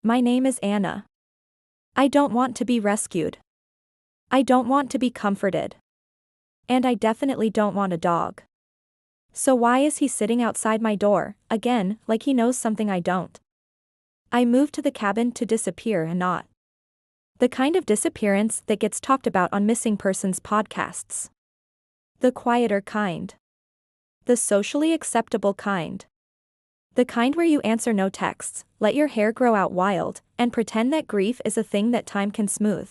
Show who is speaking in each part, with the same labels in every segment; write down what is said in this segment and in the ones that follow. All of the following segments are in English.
Speaker 1: My name is Anna. I don't want to be rescued. I don't want to be comforted. And I definitely don't want a dog. So why is he sitting outside my door, again, like he knows something I don't? I moved to the cabin to disappear and not the kind of disappearance that gets talked about on missing persons podcasts. The quieter kind. The socially acceptable kind. The kind where you answer no texts, let your hair grow out wild, and pretend that grief is a thing that time can smooth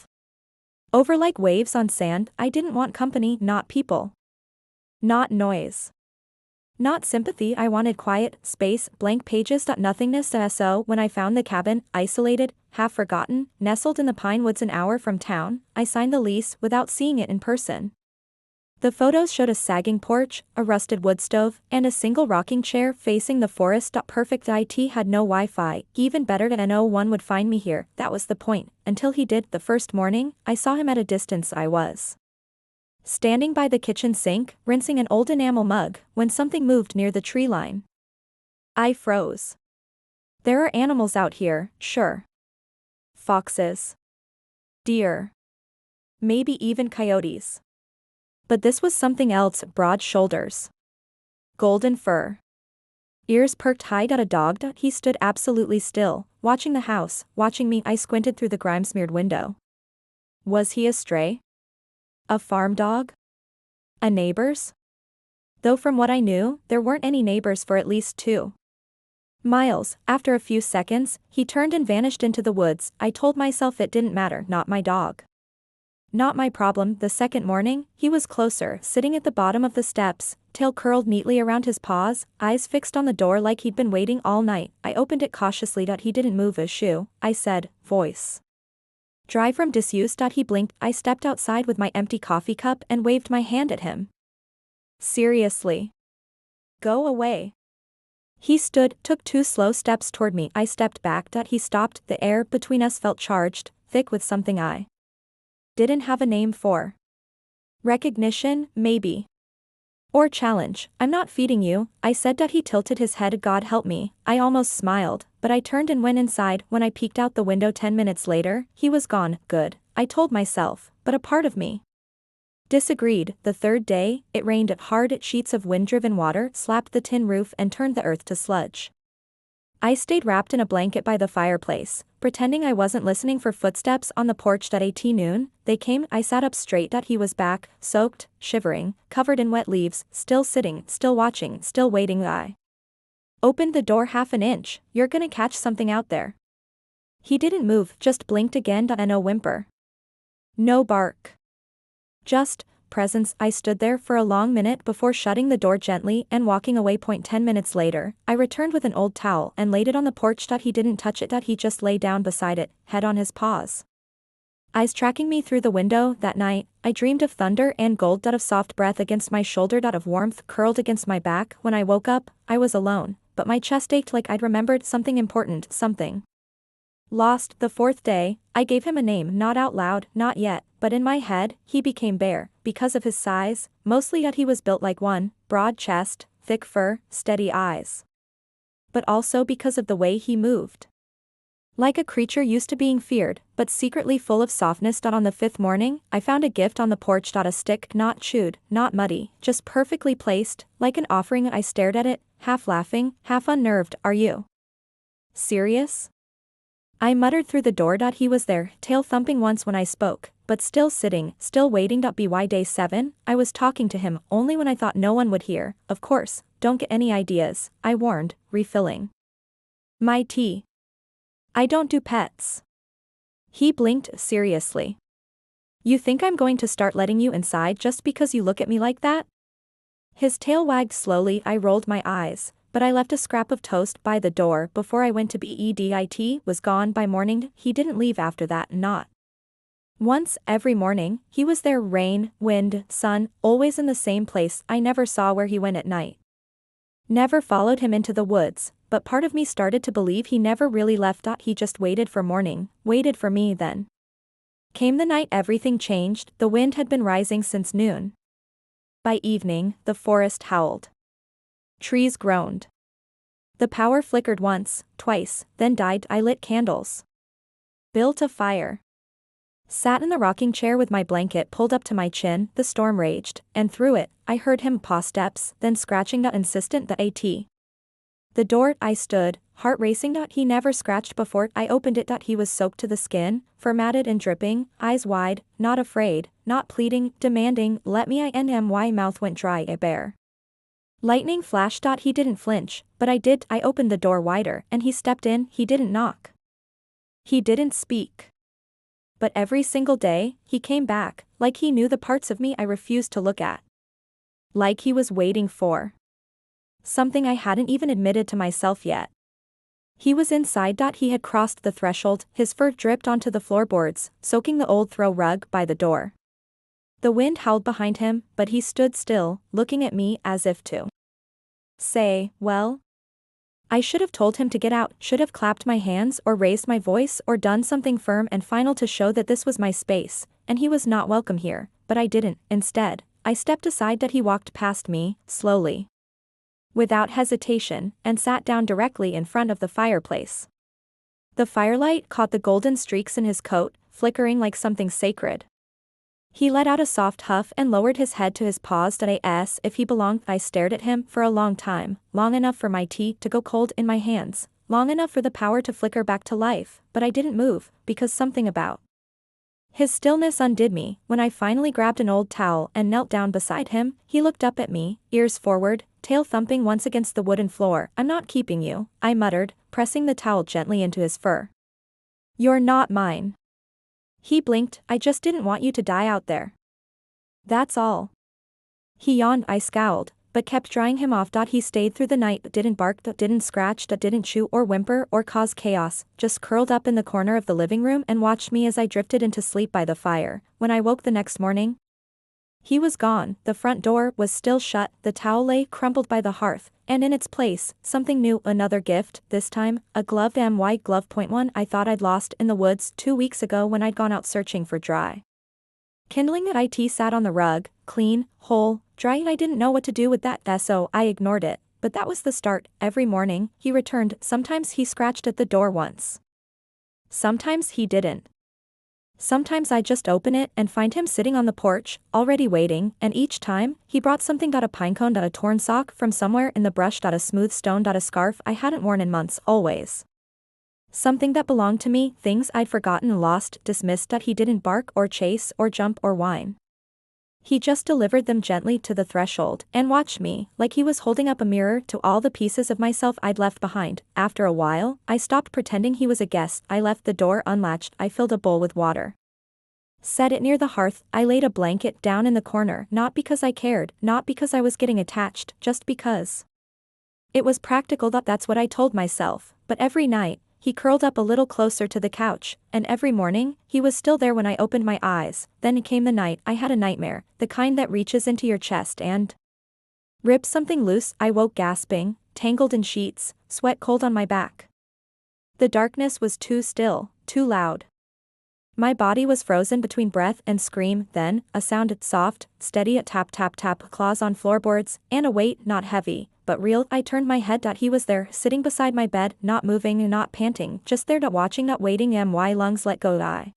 Speaker 1: over like waves on sand. I didn't want company, not people. Not noise. Not sympathy. I wanted quiet, space, blank pages. Nothingness. So when I found the cabin, isolated, half forgotten, nestled in the pine woods an hour from town, I signed the lease without seeing it in person. The photos showed a sagging porch, a rusted wood stove, and a single rocking chair facing the forest. Perfect. It had no Wi-Fi, even better that no one would find me here. That was the point, until he did. The first morning, I saw him at a distance. I was standing by the kitchen sink, rinsing an old enamel mug, when something moved near the tree line. I froze. There are animals out here, sure. Foxes. Deer. Maybe even coyotes. But this was something else. Broad shoulders. Golden fur. Ears perked high. A dog. He stood absolutely still, watching the house, watching me. I squinted through the grime-smeared window. Was he a stray? A farm dog? A neighbor's? Though from what I knew, there weren't any neighbors for at least 2 miles. After a few seconds, he turned and vanished into the woods. I told myself it didn't matter. Not my dog. Not my problem. The second morning, he was closer, sitting at the bottom of the steps, tail curled neatly around his paws, eyes fixed on the door like he'd been waiting all night. I opened it cautiously. He didn't move a shoe. I said, voice dry from disuse. He blinked. I stepped outside with my empty coffee cup and waved my hand at him. Seriously. Go away. He stood, took 2 slow steps toward me. I stepped back. He stopped. The air between us felt charged, thick with something I didn't have a name for. Recognition, maybe. Or challenge. I'm not feeding you, I said. He tilted his head. God help me. I almost smiled, but I turned and went inside. When I peeked out the window 10 minutes later, he was gone. Good, I told myself, but a part of me disagreed. The third day, it rained hard. Sheets of wind-driven water slapped the tin roof and turned the earth to sludge. I stayed wrapped in a blanket by the fireplace, pretending I wasn't listening for footsteps on the porch. At noon, they came. I sat up straight. He was back, soaked, shivering, covered in wet leaves, still sitting, still watching, still waiting. I opened the door half an inch. You're gonna catch something out there. He didn't move, just blinked again. No whimper. No bark. Just presence. I stood there for a long minute before shutting the door gently and walking away. 10 minutes later, I returned with an old towel and laid it on the porch. He didn't touch it. He just lay down beside it, head on his paws. Eyes tracking me through the window. That night, I dreamed of thunder and gold. Of soft breath against my shoulder. Of warmth curled against my back. When I woke up, I was alone, but my chest ached like I'd remembered something important, something lost. The fourth day, I gave him a name. Not out loud, not yet, but in my head, he became Bear, because of his size, mostly that he was built like one, broad chest, thick fur, steady eyes. But also because of the way he moved. Like a creature used to being feared, but secretly full of softness. On the 5th morning, I found a gift on the porch. A stick, not chewed, not muddy, just perfectly placed, like an offering. I stared at it, half laughing, half unnerved. Are you serious? I muttered through the door. He was there, tail thumping once when I spoke, but still sitting, still waiting. By day 7, I was talking to him, only when I thought no one would hear. Of course, don't get any ideas, I warned, refilling my tea. I don't do pets. He blinked. Seriously. You think I'm going to start letting you inside just because you look at me like that? His tail wagged slowly. I rolled my eyes, but I left a scrap of toast by the door before I went to bed. It was gone by morning. He didn't leave after that. Not once. Every morning, he was there. Rain, wind, sun, always in the same place. I never saw where he went at night. Never followed him into the woods, but part of me started to believe he never really left. He just waited for morning, waited for me. Then came the night. Everything changed. The wind had been rising since noon. By evening, the forest howled. Trees groaned. The power flickered once, twice, then died. I lit candles. Built a fire. Sat in the rocking chair with my blanket pulled up to my chin. The storm raged, and through it, I heard him paw steps, then scratching that insistent the AT. The door, I stood, heart racing. He never scratched before. I opened it. He was soaked to the skin, formatted and dripping, eyes wide, not afraid, not pleading, demanding, let me in. My mouth went dry. Bare. Lightning flashed. He didn't flinch, but I did. I opened the door wider, and he stepped in. He didn't knock. He didn't speak. But every single day, he came back, like he knew the parts of me I refused to look at. Like he was waiting for something I hadn't even admitted to myself yet. He was inside. He had crossed the threshold, his fur dripped onto the floorboards, soaking the old throw rug by the door. The wind howled behind him, but he stood still, looking at me as if to say, well. I should have told him to get out, should have clapped my hands or raised my voice or done something firm and final to show that this was my space, and he was not welcome here, but I didn't. Instead, I stepped aside. He walked past me, slowly, without hesitation, and sat down directly in front of the fireplace. The firelight caught the golden streaks in his coat, flickering like something sacred. He let out a soft huff and lowered his head to his paws. As if he belonged. I stared at him for a long time, long enough for my tea to go cold in my hands, long enough for the power to flicker back to life, but I didn't move, because something about his stillness undid me. When I finally grabbed an old towel and knelt down beside him, he looked up at me, ears forward, tail thumping once against the wooden floor. I'm not keeping you, I muttered, pressing the towel gently into his fur. You're not mine. He blinked. I just didn't want you to die out there. That's all. He yawned. I scowled, but kept drying him off. He stayed through the night, didn't bark, didn't scratch, didn't chew or whimper or cause chaos, just curled up in the corner of the living room and watched me as I drifted into sleep by the fire. When I woke the next morning, he was gone. The front door was still shut, the towel lay crumpled by the hearth, and in its place, something new, another gift, this time, a gloved white glove. One I thought I'd lost in the woods 2 weeks ago when I'd gone out searching for dry kindling. It sat on the rug, clean, whole, dry. I didn't know what to do with that, so I ignored it, but that was the start. Every morning, he returned. Sometimes he scratched at the door once. Sometimes he didn't. Sometimes I just open it and find him sitting on the porch, already waiting, and each time, he brought something. A pine cone, a torn sock from somewhere in the brush, a smooth stone, a scarf I hadn't worn in months, always something that belonged to me, things I'd forgotten, lost, dismissed. He didn't bark or chase or jump or whine. He just delivered them gently to the threshold and watched me, like he was holding up a mirror to all the pieces of myself I'd left behind. After a while, I stopped pretending he was a guest. I left the door unlatched. I filled a bowl with water, set it near the hearth. I laid a blanket down in the corner, not because I cared, not because I was getting attached, just because it was practical. That's what I told myself. But every night, he curled up a little closer to the couch, and every morning, he was still there when I opened my eyes. Then came the night. I had a nightmare, the kind that reaches into your chest and rips something loose. I woke gasping, tangled in sheets, sweat cold on my back. The darkness was too still, too loud. My body was frozen between breath and scream. Then, a sound, soft, steady, a tap tap tap, claws on floorboards, and a weight, not heavy, but real. I turned my head. He was there, sitting beside my bed, not moving, not panting, just there, watching, not waiting. My lungs let go. I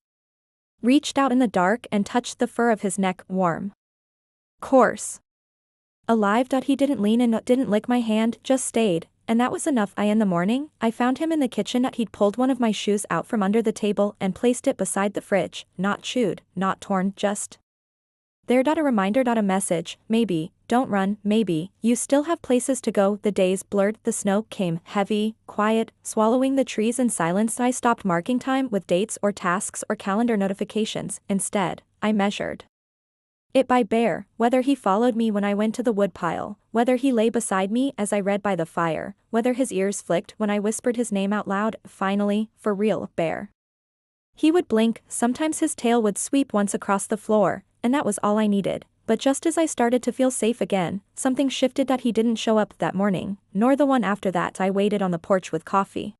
Speaker 1: reached out in the dark and touched the fur of his neck, warm, coarse, alive. He didn't lean in, didn't lick my hand, just stayed. And that was enough. In the morning, I found him in the kitchen. He'd pulled one of my shoes out from under the table and placed it beside the fridge, not chewed, not torn, just there. A reminder, a message, maybe, don't run, maybe, you still have places to go. The days blurred, the snow came, heavy, quiet, swallowing the trees in silence. I stopped marking time with dates or tasks or calendar notifications. Instead, I measured it by Bear, whether he followed me when I went to the woodpile, whether he lay beside me as I read by the fire, whether his ears flicked when I whispered his name out loud. Finally, for real, Bear. He would blink, sometimes his tail would sweep once across the floor, and that was all I needed. But just as I started to feel safe again, something shifted. He didn't show up that morning, nor the one after that. I waited on the porch with coffee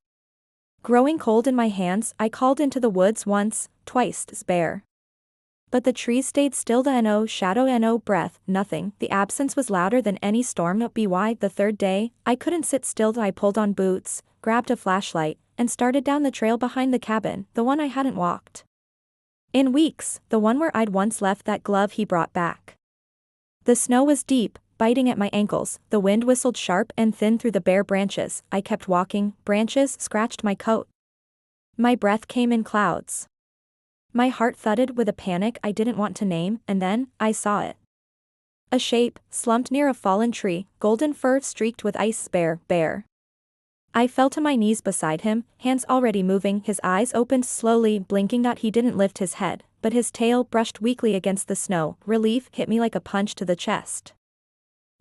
Speaker 1: growing cold in my hands. I called into the woods once, twice, Bear. But the trees stayed still, the no shadow no breath, nothing. The absence was louder than any storm. By the third day, I couldn't sit still. I pulled on boots, grabbed a flashlight, and started down the trail behind the cabin, the one I hadn't walked in weeks, the one where I'd once left that glove he brought back. The snow was deep, biting at my ankles, the wind whistled sharp and thin through the bare branches. I kept walking, branches scratched my coat. My breath came in clouds. My heart thudded with a panic I didn't want to name, and then, I saw it. A shape, slumped near a fallen tree, golden fur streaked with ice. Bear. I fell to my knees beside him, hands already moving, his eyes opened slowly, blinking. He didn't lift his head, but his tail brushed weakly against the snow. Relief hit me like a punch to the chest.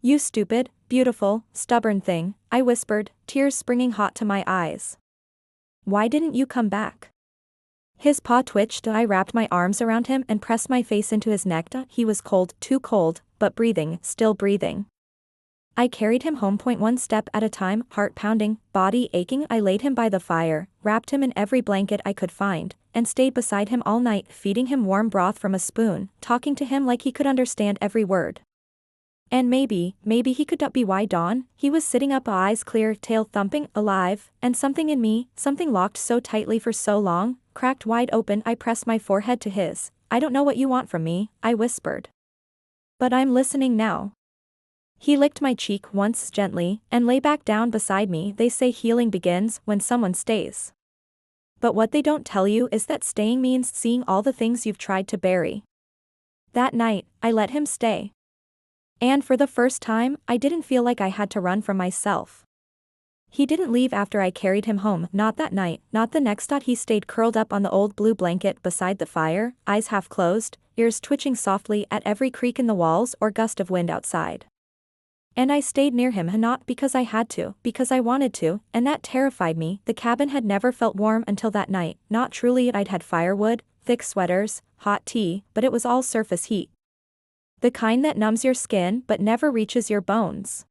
Speaker 1: "You stupid, beautiful, stubborn thing," I whispered, tears springing hot to my eyes. "Why didn't you come back?" His paw twitched. I wrapped my arms around him and pressed my face into his neck. He was cold, too cold, but breathing, still breathing. I carried him home, one step at a time, heart pounding, body aching. I laid him by the fire, wrapped him in every blanket I could find, and stayed beside him all night, feeding him warm broth from a spoon, talking to him like he could understand every word. And maybe he could be why Dawn. He was sitting up, eyes clear, tail thumping, alive, and something in me, something locked so tightly for so long, cracked wide open. I pressed my forehead to his. "I don't know what you want from me," I whispered. "But I'm listening now." He licked my cheek once gently, and lay back down beside me. They say healing begins when someone stays. But what they don't tell you is that staying means seeing all the things you've tried to bury. That night, I let him stay. And for the first time, I didn't feel like I had to run from myself. He didn't leave after I carried him home, not that night, not the next. He stayed curled up on the old blue blanket beside the fire, eyes half closed, ears twitching softly at every creak in the walls or gust of wind outside. And I stayed near him, not because I had to, because I wanted to, and that terrified me. The cabin had never felt warm until that night. Not truly. I'd had firewood, thick sweaters, hot tea, but it was all surface heat. The kind that numbs your skin but never reaches your bones.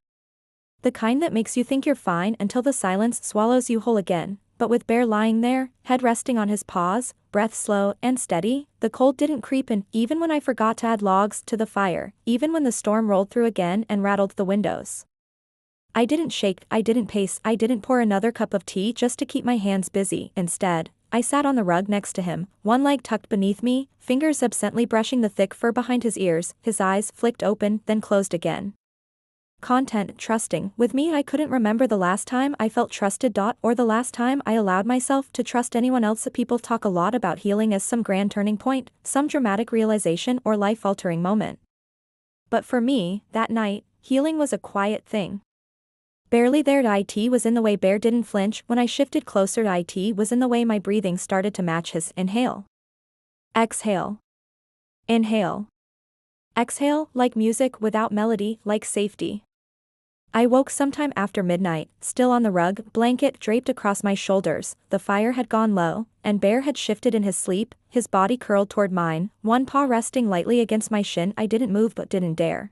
Speaker 1: The kind that makes you think you're fine until the silence swallows you whole again. But with Bear lying there, head resting on his paws, breath slow and steady, the cold didn't creep in, even when I forgot to add logs to the fire, even when the storm rolled through again and rattled the windows. I didn't shake, I didn't pace, I didn't pour another cup of tea just to keep my hands busy. Instead, I sat on the rug next to him, one leg tucked beneath me, fingers absently brushing the thick fur behind his ears. His eyes flicked open, then closed again. Content, trusting. With me, I couldn't remember the last time I felt trusted. Or the last time I allowed myself to trust anyone else. People talk a lot about healing as some grand turning point, some dramatic realization or life-altering moment. But for me, that night, healing was a quiet thing. Barely there. It was in the way Bear didn't flinch when I shifted closer. It was in the way my breathing started to match his. Inhale. Exhale. Inhale. Exhale, like music without melody, like safety. I woke sometime after midnight, still on the rug, blanket draped across my shoulders. The fire had gone low, and Bear had shifted in his sleep, his body curled toward mine, one paw resting lightly against my shin. I didn't move but didn't dare.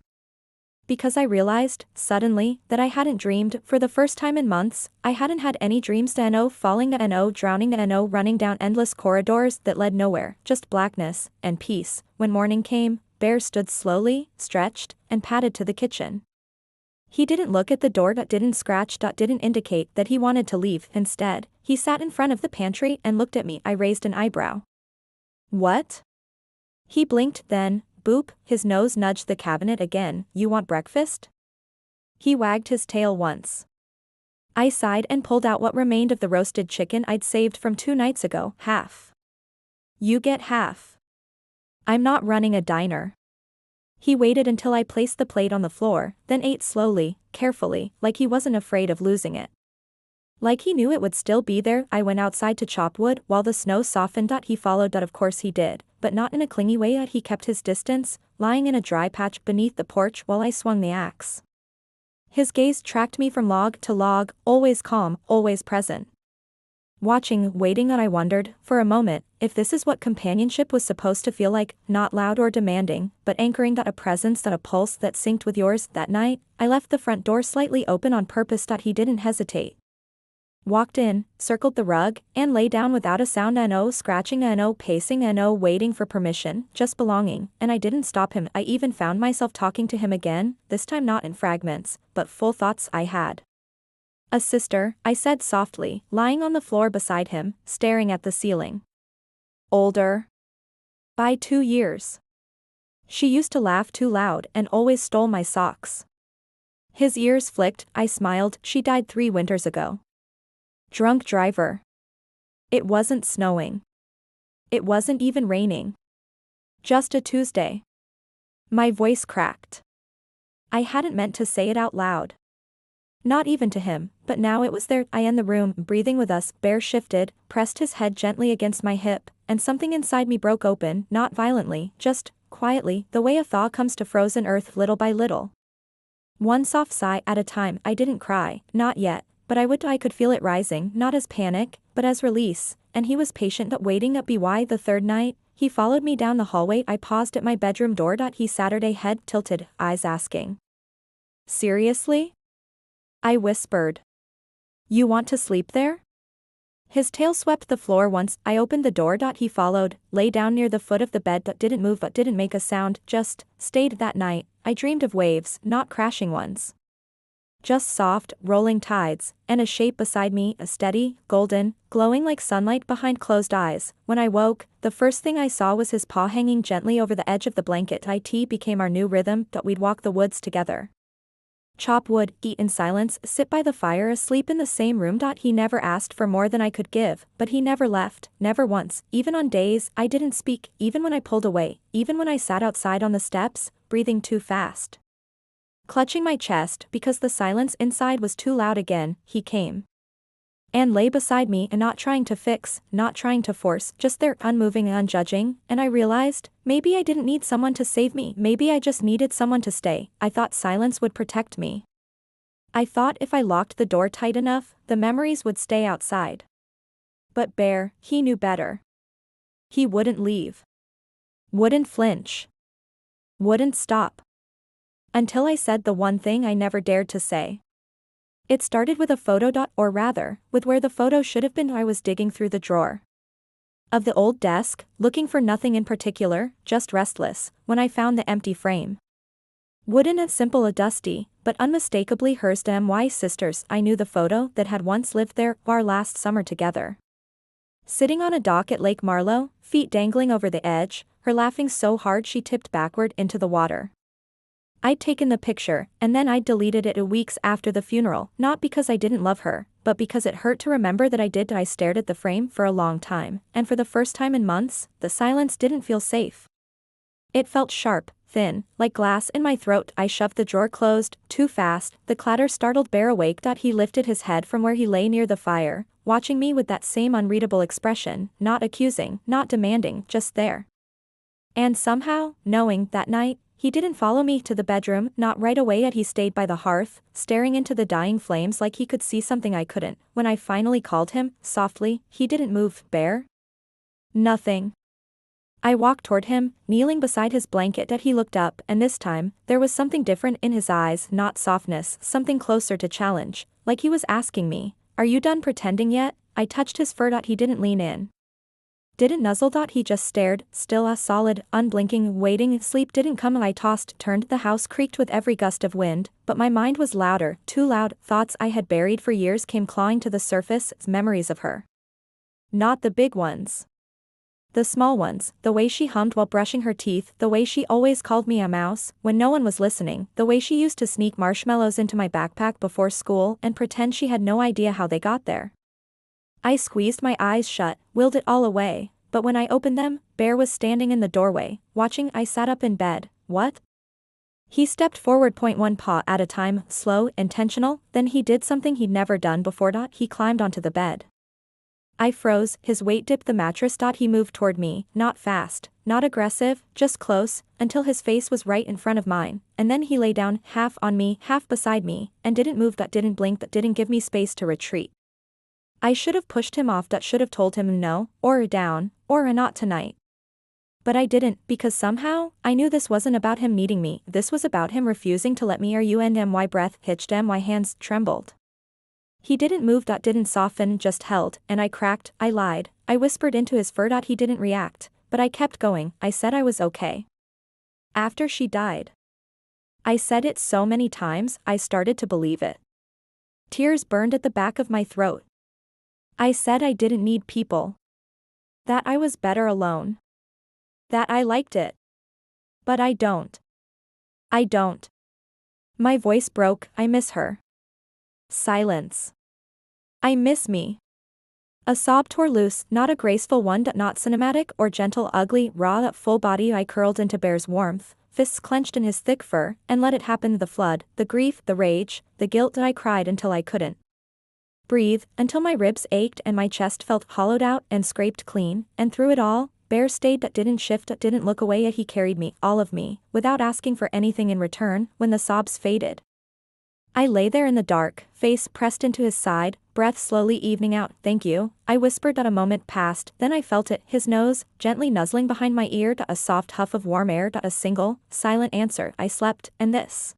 Speaker 1: Because I realized, suddenly, that I hadn't dreamed. For the first time in months, I hadn't had any dreams. Falling, drowning, running down endless corridors that led nowhere, just blackness and peace. When morning came, Bear stood slowly, stretched, and padded to the kitchen. He didn't look at the door, didn't scratch, didn't indicate that he wanted to leave. Instead, he sat in front of the pantry and looked at me. I raised an eyebrow. "What?" He blinked, then, boop, his nose nudged the cabinet again. "You want breakfast?" He wagged his tail once. I sighed and pulled out what remained of the roasted chicken I'd saved from 2 nights ago. "Half. You get half. I'm not running a diner." He waited until I placed the plate on the floor, then ate slowly, carefully, like he wasn't afraid of losing it. Like he knew it would still be there. I went outside to chop wood while the snow softened. He followed. Of course he did, but not in a clingy way. He kept his distance, lying in a dry patch beneath the porch while I swung the axe. His gaze tracked me from log to log, always calm, always present. Watching, waiting, I wondered, for a moment, if this is what companionship was supposed to feel like, not loud or demanding, but anchoring. A presence, a pulse that synced with yours. That night, I left the front door slightly open on purpose. He didn't hesitate. walked in, circled the rug, and lay down without a sound. No scratching, no pacing, no waiting for permission, just belonging, and I didn't stop him. I even found myself talking to him again, this time not in fragments, but full thoughts I had. A sister, I said softly, lying on the floor beside him, staring at the ceiling. Older. By 2 years. She used to laugh too loud and always stole my socks. His ears flicked, I smiled. She died 3 winters ago. Drunk driver. It wasn't snowing. It wasn't even raining. Just a Tuesday. My voice cracked. I hadn't meant to say it out loud. Not even to him, but now it was there. I in the room, breathing with us. Bear shifted, pressed his head gently against my hip, and something inside me broke open, not violently, just quietly, the way a thaw comes to frozen earth little by little. One soft sigh at a time. I didn't cry, not yet, but I could feel it rising, not as panic, but as release, and he was patient waiting. By the third night, he followed me down the hallway. I paused at my bedroom door. He Saturday, head tilted, eyes asking. Seriously? I whispered. You want to sleep there? His tail swept the floor once. I opened the door. He followed, lay down near the foot of the bed, didn't move but didn't make a sound, just stayed. That night, I dreamed of waves, not crashing ones. Just soft, rolling tides, and a shape beside me, a steady, golden, glowing like sunlight behind closed eyes. When I woke, the first thing I saw was his paw hanging gently over the edge of the blanket. It became our new rhythm. We'd walk the woods together. Chop wood, eat in silence, sit by the fire, sleep in the same room. He never asked for more than I could give, but he never left, never once, even on days I didn't speak, even when I pulled away, even when I sat outside on the steps, breathing too fast. Clutching my chest because the silence inside was too loud again, he came. And lay beside me, and not trying to fix, not trying to force, just there, unmoving and unjudging, and I realized, maybe I didn't need someone to save me, maybe I just needed someone to stay. I thought silence would protect me. I thought if I locked the door tight enough, the memories would stay outside. But Bear, he knew better. He wouldn't leave. Wouldn't flinch. Wouldn't stop. Until I said the one thing I never dared to say. It started with a photo. Or rather, with where the photo should have been. I was digging through the drawer of the old desk, looking for nothing in particular, just restless, when I found the empty frame. Wooden and simple, a dusty, but unmistakably hers. My sisters. I knew the photo that had once lived there, our last summer together. Sitting on a dock at Lake Marlowe, feet dangling over the edge, her laughing so hard she tipped backward into the water. I'd taken the picture, and then I'd deleted it weeks after the funeral, not because I didn't love her, but because it hurt to remember that I did. I stared at the frame for a long time, and for the first time in months, the silence didn't feel safe. It felt sharp, thin, like glass in my throat. I shoved the drawer closed, too fast. The clatter startled Bear awake. He lifted his head from where he lay near the fire, watching me with that same unreadable expression, not accusing, not demanding, just there. And somehow, knowing, that night, he didn't follow me to the bedroom, not right away. He stayed by the hearth, staring into the dying flames like he could see something I couldn't. When I finally called him, softly, he didn't move. Bear? Nothing. I walked toward him, kneeling beside his blanket. He looked up, and this time, there was something different in his eyes, not softness, something closer to challenge, like he was asking me, are you done pretending yet? I touched his fur. He didn't lean in. Didn't nuzzle. He just stared, still, solid, unblinking, waiting. Sleep didn't come. I tossed, turned, the house creaked with every gust of wind, but my mind was louder, too loud. Thoughts I had buried for years came clawing to the surface, memories of her. Not the big ones. The small ones, the way she hummed while brushing her teeth, the way she always called me a mouse, when no one was listening, the way she used to sneak marshmallows into my backpack before school and pretend she had no idea how they got there. I squeezed my eyes shut, willed it all away, but when I opened them, Bear was standing in the doorway, watching. I sat up in bed. What? He stepped forward, one paw at a time, slow, intentional, then he did something he'd never done before. He climbed onto the bed. I froze, his weight dipped the mattress. He moved toward me, not fast, not aggressive, just close, until his face was right in front of mine, and then he lay down, half on me, half beside me, and didn't move, didn't blink, didn't give me space to retreat. I should have pushed him off, should have told him no, or down, or a not tonight. But I didn't, because somehow, I knew this wasn't about him needing me, this was about him refusing to let me. My breath hitched, my hands trembled. He didn't move. Didn't soften, just held, and I cracked, I lied, I whispered into his fur. He didn't react, but I kept going. I said I was okay. After she died. I said it so many times, I started to believe it. Tears burned at the back of my throat. I said I didn't need people. That I was better alone. That I liked it. But I don't. I don't. My voice broke. I miss her. Silence. I miss me. A sob tore loose, not a graceful one, not cinematic or gentle, ugly, raw, full body. I curled into Bear's warmth, fists clenched in his thick fur, and let it happen. The flood, the grief, the rage, the guilt. I cried until I couldn't breathe, until my ribs ached and my chest felt hollowed out and scraped clean, and through it all, Bear stayed. Didn't shift, didn't look away. He carried me, all of me, without asking for anything in return. When the sobs faded, I lay there in the dark, face pressed into his side, breath slowly evening out. Thank you, I whispered. A moment passed, then I felt it, his nose, gently nuzzling behind my ear. A soft huff of warm air. A single, silent answer. I slept, and this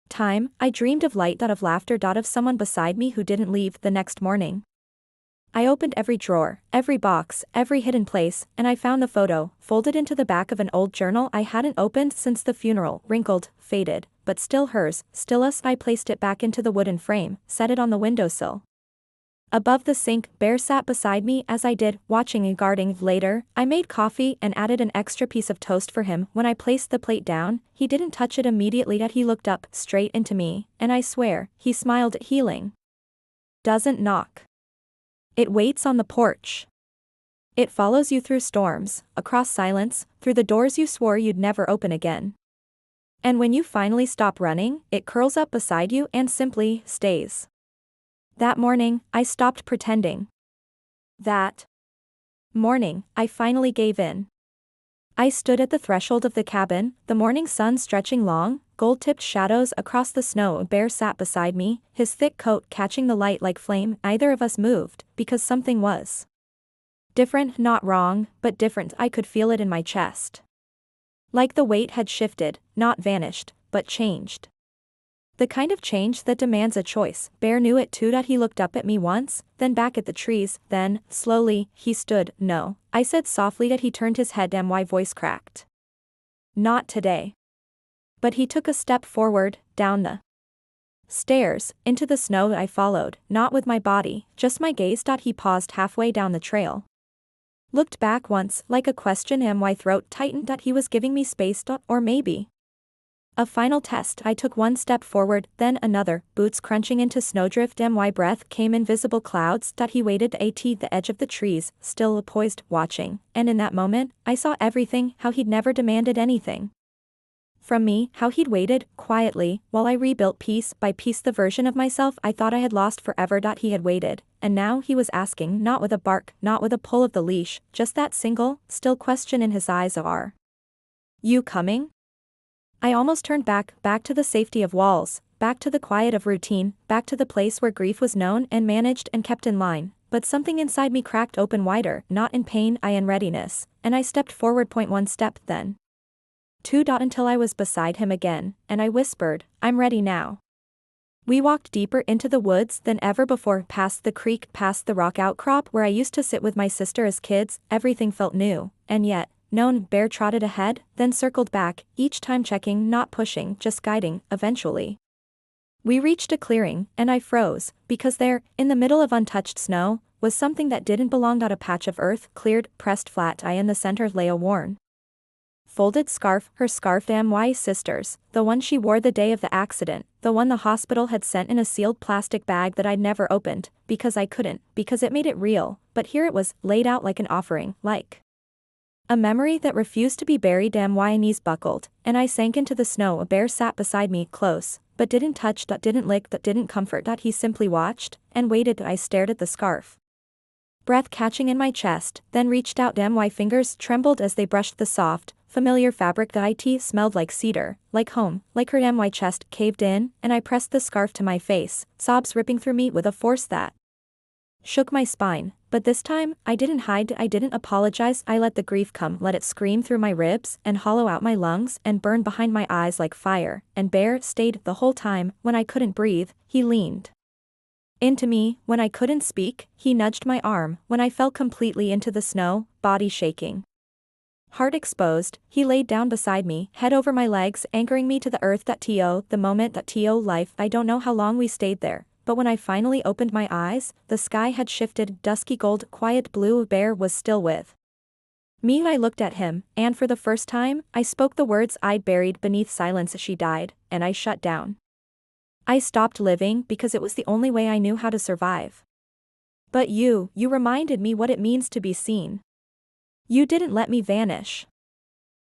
Speaker 1: time, I dreamed of light. Of laughter. Of someone beside me who didn't leave. The next morning, I opened every drawer, every box, every hidden place, and I found the photo, folded into the back of an old journal I hadn't opened since the funeral, wrinkled, faded, but still hers, still us. I placed it back into the wooden frame, set it on the windowsill. Above the sink, Bear sat beside me as I did, watching and guarding. Later, I made coffee and added an extra piece of toast for him. When I placed the plate down, he didn't touch it immediately. He looked up, straight into me, and I swear, he smiled. Healing doesn't knock. It waits on the porch. It follows you through storms, across silence, through the doors you swore you'd never open again. And when you finally stop running, it curls up beside you and simply stays. That morning, I stopped pretending. That morning, I finally gave in. I stood at the threshold of the cabin, the morning sun stretching long, gold-tipped shadows across the snow. Bear sat beside me, his thick coat catching the light like flame. Neither of us moved, because something was different, not wrong, but different. I could feel it in my chest. Like the weight had shifted, not vanished, but changed. The kind of change that demands a choice. Bear knew it too. He looked up at me once, then back at the trees, then, slowly, he stood. No, I said softly. He turned his head. My voice cracked. Not today. But he took a step forward, down the stairs, into the snow. I followed, not with my body, just my gaze. He paused halfway down the trail. Looked back once, like a question. My throat tightened. He was giving me space. Or maybe a final test. I took one step forward, then another, boots crunching into snowdrift. My breath came in visible clouds. He waited at the edge of the trees, still poised, watching, and in that moment, I saw everything, how he'd never demanded anything from me, how he'd waited, quietly, while I rebuilt piece by piece the version of myself I thought I had lost forever. He had waited, and now he was asking, not with a bark, not with a pull of the leash, just that single, still question in his eyes. Are you coming? I almost turned back to the safety of walls, back to the quiet of routine, back to the place where grief was known and managed and kept in line, but something inside me cracked open wider, not in pain, in readiness, and I stepped forward. One step, then two. Until I was beside him again, and I whispered, I'm ready now. We walked deeper into the woods than ever before, past the creek, past the rock outcrop where I used to sit with my sister as kids. Everything felt new, and yet, known. Bear trotted ahead, then circled back, each time checking, not pushing, just guiding. Eventually, we reached a clearing, and I froze, because there, in the middle of untouched snow, was something that didn't belong. A patch of earth, cleared, pressed flat. In the center lay a worn, folded scarf, her scarf. My sister's, the one she wore the day of the accident, the one the hospital had sent in a sealed plastic bag that I'd never opened, because I couldn't, because it made it real. But here it was, laid out like an offering, like a memory that refused to be buried. My knees buckled, and I sank into the snow. A bear sat beside me, close, but didn't touch. Didn't lick. Didn't comfort. He simply watched, and waited. I stared at the scarf, breath catching in my chest, then reached out. My fingers trembled as they brushed the soft, familiar fabric. It smelled like cedar, like home, like her. My chest caved in, and I pressed the scarf to my face, sobs ripping through me with a force that shook my spine. But this time, I didn't hide, I didn't apologize. I let the grief come, let it scream through my ribs, and hollow out my lungs, and burn behind my eyes like fire. And Bear stayed the whole time. When I couldn't breathe, he leaned Into me, when I couldn't speak, he nudged my arm, when I fell completely into the snow, body shaking. Heart exposed, he laid down beside me, head over my legs, anchoring me to the earth. The moment life. I don't know how long we stayed there, but when I finally opened my eyes, the sky had shifted, dusky gold, quiet blue. Bear was still with me. I looked at him, and for the first time, I spoke the words I'd buried beneath silence. She died, and I shut down. I stopped living because it was the only way I knew how to survive. But you reminded me what it means to be seen. You didn't let me vanish.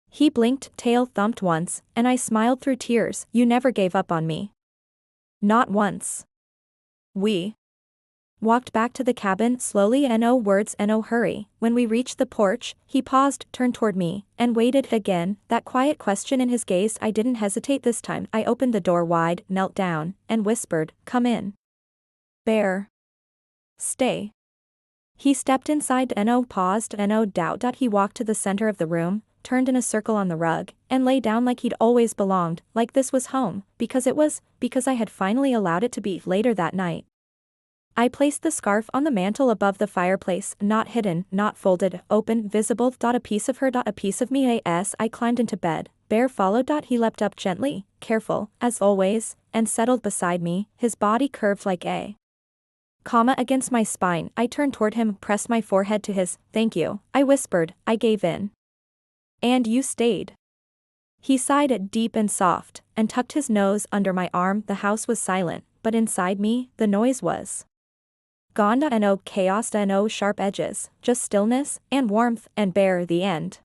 Speaker 1: He blinked, tail thumped once, and I smiled through tears. You never gave up on me. Not once. We walked back to the cabin slowly. No words, no hurry. When we reached the porch, he paused, turned toward me, and waited again, that quiet question in his gaze. I didn't hesitate this time. I opened the door wide, knelt down, and whispered, "Come in. Bear. Stay." He stepped inside. No paused, no doubt. He walked to the center of the room, turned in a circle on the rug, and lay down like he'd always belonged, like this was home, because I had finally allowed it to be. Later that night, I placed the scarf on the mantel above the fireplace, not hidden, not folded, open, visible. A piece of her, a piece of me. I climbed into bed. Bear followed. He leapt up gently, careful, as always, and settled beside me, his body curved like a comma against my spine. I turned toward him, pressed my forehead to his. "Thank you," I whispered. "I gave in. And you stayed." He sighed deep and soft, and tucked his nose under my arm. The house was silent, but inside me, the noise was gone. No chaos, no sharp edges, just stillness, and warmth, and Bear. The end.